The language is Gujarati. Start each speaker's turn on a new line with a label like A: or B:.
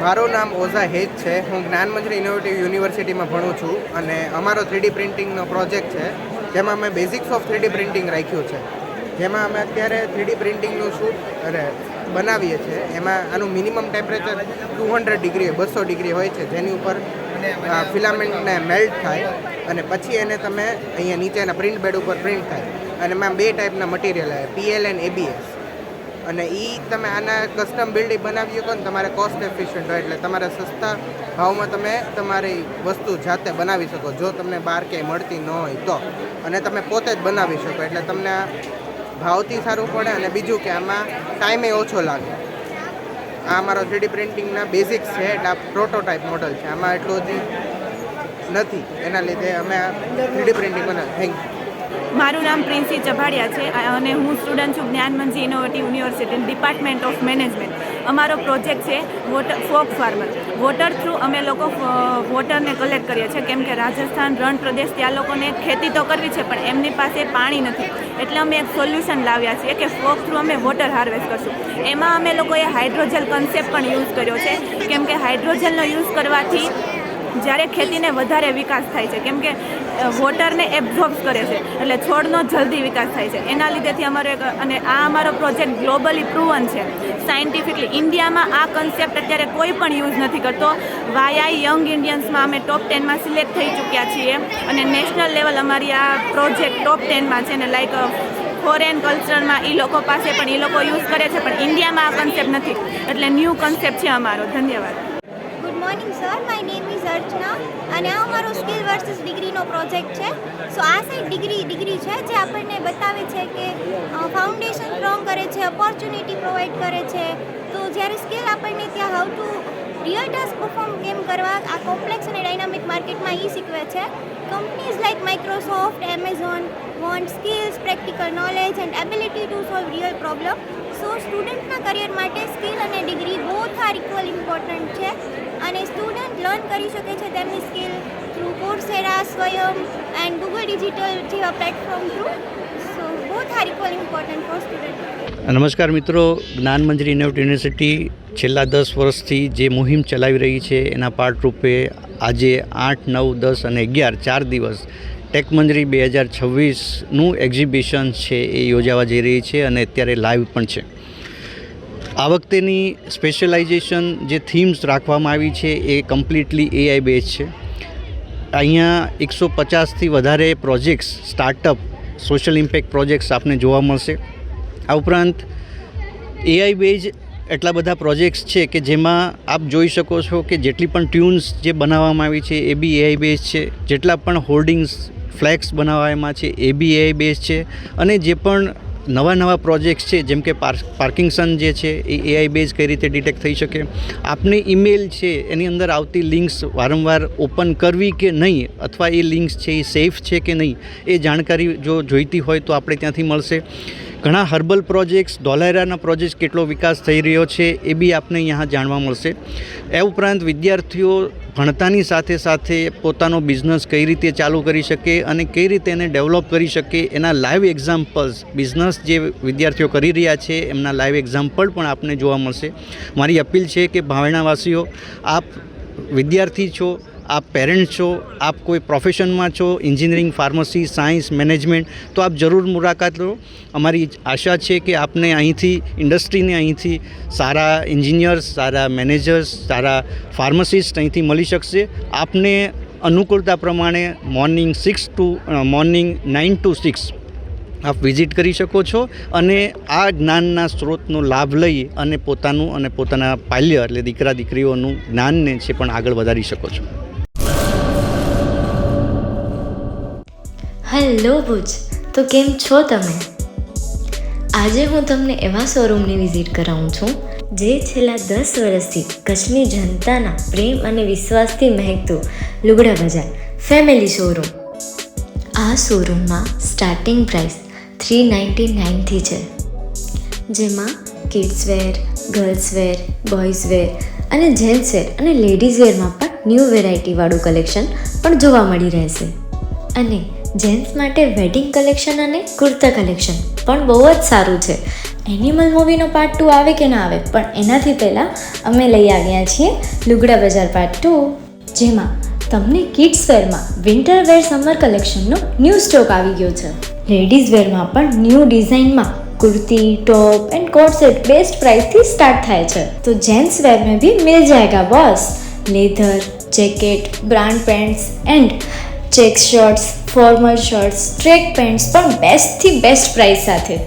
A: મારું નામ ઓઝા હેજ છે. હું જ્ઞાનમંજરી ઇનોવેટિવ યુનિવર્સિટીમાં ભણું છું અને અમારો 3D પ્રિન્ટિંગનો પ્રોજેક્ટ છે જેમાં અમે બેઝિક્સ ઓફ 3D પ્રિન્ટિંગ રાખ્યું છે. જેમાં અમે અત્યારે 3D પ્રિન્ટિંગનું બનાવીએ છીએ. એમાં આનું મિનિમમ ટેમ્પરેચર 200 ડિગ્રી 200 ડિગ્રી હોય છે, જેની ઉપર ફિલામેન્ટને મેલ્ટ થાય અને પછી એને તમે અહીંયા નીચેના પ્રિન્ટ બેડ ઉપર પ્રિન્ટ થાય. અને એમાં 2 ટાઈપના મટીરિયલ આવે, PL અને ABS. અને તમે આના કસ્ટમ બિલ્ડ બનાવી શકો ને તમારે કોસ્ટ એફિશિયન્ટ હોય, એટલે તમારે સસ્તા ભાવમાં તમે તમારી વસ્તુ જાતે બનાવી શકો જો તમને બહાર ક્યાંય મળતી ન હોય તો. અને તમે પોતે જ બનાવી શકો એટલે તમને ભાવથી સારું પડે અને બીજું કે આમાં ટાઈમે ઓછો લાગે. આ અમારો 3D પ્રિન્ટિંગના બેઝિક્સ છે એટલે આ પ્રોટોટાઇપ મોડલ છે. આમાં એટલું હજી નથી, એના લીધે અમે આ 3D પ્રિન્ટિંગ બનાવી. Thank you.
B: મારું નામ પ્રિન્સી ચભાડિયા છે અને હું સ્ટુડન્ટ છું Gyanmanji innovative university department of management. અમારો પ્રોજેક્ટ છે ફોક ફાર્મર. વોટર થ્રુ અમે લોકો વોટરને કલેક્ટ કરીએ છીએ, કેમ કે રાજસ્થાન રણ પ્રદેશ ત્યાં લોકોને ખેતી તો કરવી છે પણ એમની પાસે પાણી નથી. એટલે અમે એક સોલ્યુશન લાવ્યા છીએ કે ફોક થ્રુ અમે વોટર હાર્વેસ્ટ કરશું. એમાં અમે લોકોએ હાઇડ્રોજેલ કન્સેપ્ટ પણ યુઝ કર્યો છે, કેમ કે હાઇડ્રોજેલનો યુઝ કરવાથી જ્યારે ખેતીને વધારે વિકાસ થાય છે, કેમ કે વોટરને એબ્ઝોર્બ કરે છે એટલે છોડનો જલ્દી વિકાસ થાય છે. એના લીધેથી અને આ અમારો પ્રોજેક્ટ ગ્લોબલી પ્રૂવન છે સાયન્ટિફિકલી. ઇન્ડિયામાં આ કન્સેપ્ટ અત્યારે કોઈ પણ યુઝ નથી કરતો. વાયઆઈ યંગ ઇન્ડિયન્સમાં અમે ટોપ 10માં સિલેક્ટ થઈ ચૂક્યા છીએ અને નેશનલ લેવલ અમારી આ પ્રોજેક્ટ ટોપ 10માં છે ને લાઈક ફોરેન કલ્ચરમાં એ લોકો પાસે પણ એ લોકો યુઝ કરે છે, પણ ઇન્ડિયામાં આ કન્સેપ્ટ નથી એટલે ન્યૂ કન્સેપ્ટ છે અમારો. ધન્યવાદ.
C: Good morning sir, my name is Archana અને આ અમારો સ્કિલ વર્સિસ ડિગ્રીનો પ્રોજેક્ટ છે. સો આ સાઈડ ડિગ્રી છે જે આપણને બતાવે છે કે ફાઉન્ડેશન સ્ટ્રોંગ કરે છે, ઓપોર્ચ્યુનિટી પ્રોવાઈડ કરે છે. તો જ્યારે સ્કિલ આપણને ત્યાં how to real task perform કેમ કરવા આ કોમ્પ્લેક્સ અને ડાયનામિક માર્કેટમાં શીખવે છે. Companies like Microsoft, Amazon want skills, practical knowledge and ability to solve real problem. So સ્ટુડન્ટના કરિયર માટે સ્કિલ અને degree both are equal important છે અને સ્ટુડન્ટ લર્ન કરી શકે છે તેમની સ્કિલ થ્રુ કોર્સેરા, સ્વયં એન્ડ ગૂગલ ડિજિટલ જેવા platform through. So both are equal important for student.
D: નમસ્કાર મિત્રો, જ્ઞાનમંજરી ઇનોવેટિવ યુનિવર્સિટી છેલ્લા 10 વર્ષથી જે મુહિમ ચલાવી રહી છે એના પાર્ટરૂપે આજે 8, 9, 10 અને 11 4 દિવસ ટેકમંજરી 2026નું એક્ઝિબિશન છે એ યોજાવા જઈ રહી છે અને અત્યારે લાઈવ પણ છે. આ વખતેની સ્પેશિયલાઇઝેશન જે થીમ્સ રાખવામાં આવી છે એ કમ્પ્લીટલી AI બેઝ છે. અહીંયા 150થી વધારે projects, startup, social impact projects આપને જોવા મળશે. આ ઉપરાંત AI બેઝ એટલા બધા પ્રોજેક્ટ્સ છે કે જેમાં આપ જોઈ શકો છો કે જેટલી પણ ટ્યુન્સ જે બનાવવામાં આવી છે એ બી AI બેઝ છે. જેટલા પણ હોર્ડિંગ્સ, ફ્લેક્સ બનાવવામાં છે એ બી AI બેઝ છે. અને જે પણ નવા પ્રોજેક્ટ્સ છે જેમ કે પાર્કિંસન જે છે એ AI બેઝ કઈ રીતે ડિટેક્ટ થઈ શકે, આપને ઈમેલ છે એની અંદર આવતી લિંક્સ વારંવાર ઓપન કરવી કે નહીં, અથવા એ લિંક્સ છે એ સેફ છે કે નહીં, એ જાણકારી જો જોઈતી હોય તો આપણે ત્યાંથી મળશે. ઘણા હર્બલ પ્રોજેક્ટ્સ, ડોલેરાના પ્રોજેક્ટ્સ કેટલો વિકાસ થઈ રહ્યો છે એ બી આપને અહીંયા જાણવા મળશે. એ ઉપરાંત વિદ્યાર્થીઓ ભણતાની સાથે સાથે પોતાનો બિઝનેસ કઈ રીતે ચાલુ કરી શકે અને કઈ રીતે એને ડેવલપ કરી શકે એના લાઈવ એક્ઝામ્પલ્સ, બિઝનેસ જે વિદ્યાર્થીઓ કરી રહ્યા છે એમના લાઈવ એક્ઝામ્પલ પણ આપને જોવા મળશે. મારી અપીલ છે કે ભાવણાવાસીઓ, આપ વિદ્યાર્થી છો, આપ પેરેન્ટ્સ છો, આપ કોઈ પ્રોફેશનમાં છો, એન્જિનિયરિંગ, ફાર્મસી, સાયન્સ, મેનેજમેન્ટ, તો આપ જરૂર મુલાકાત લો. અમારી આશા છે કે આપને અહીંથી ઇન્ડસ્ટ્રીને અહીંથી સારા એન્જિનિયર્સ, સારા મેનેજર્સ, સારા ફાર્મસિસ્ટ અહીંથી મળી શકશે. આપને અનુકૂળતા પ્રમાણે મોર્નિંગ 9 to 6 આપ વિઝિટ કરી શકો છો અને આ જ્ઞાનના સ્ત્રોતનો લાભ લઈ અને પોતાનું અને પોતાના પાલ્ય એટલે દીકરા દીકરીઓનું જ્ઞાનને છે પણ આગળ વધારી શકો છો.
E: હેલો ભુજ, તો કેમ છો તમે? આજે હું તમને એવા શોરૂમની વિઝિટ કરાવું છું જે છેલ્લા 10 વર્ષથી કચ્છની જનતાના પ્રેમ અને વિશ્વાસથી મહેકતું લુગડા બજાર ફેમિલી શોરૂમ. આ શોરૂમમાં સ્ટાર્ટિંગ પ્રાઇસ 399થી છે, જેમાં kids wear, girls wear, boys wear અને જેન્ટ્સ વેર અને લેડીઝ વેરમાં પણ ન્યૂ વેરાયટીવાળું કલેક્શન પણ જોવા મળી રહેશે. અને જેન્ટ્સ માટે વેડિંગ કલેક્શન અને કુર્તા કલેક્શન પણ બહુ જ સારું છે. એનિમલ મૂવીનો પાર્ટ 2 આવે કે ના આવે, પણ એનાથી પહેલાં અમે લઈ આવ્યા છીએ લુગડા બજાર પાર્ટ 2, જેમાં તમને કિડ્સ વેરમાં વિન્ટર વેર સમર કલેક્શનનો ન્યૂ સ્ટોક આવી ગયો છે. લેડીઝ વેરમાં પણ ન્યૂ ડિઝાઇનમાં kurti top and coat set best price थी स्टार्ट थाय छे. तो जेंट्स वेर में भी मिल जाएगा boss. Leather jacket, brand pants and check shirts, formal shirts, track pants પણ બેસ્ટ થી બેસ્ટ પ્રાઇસ સાથે.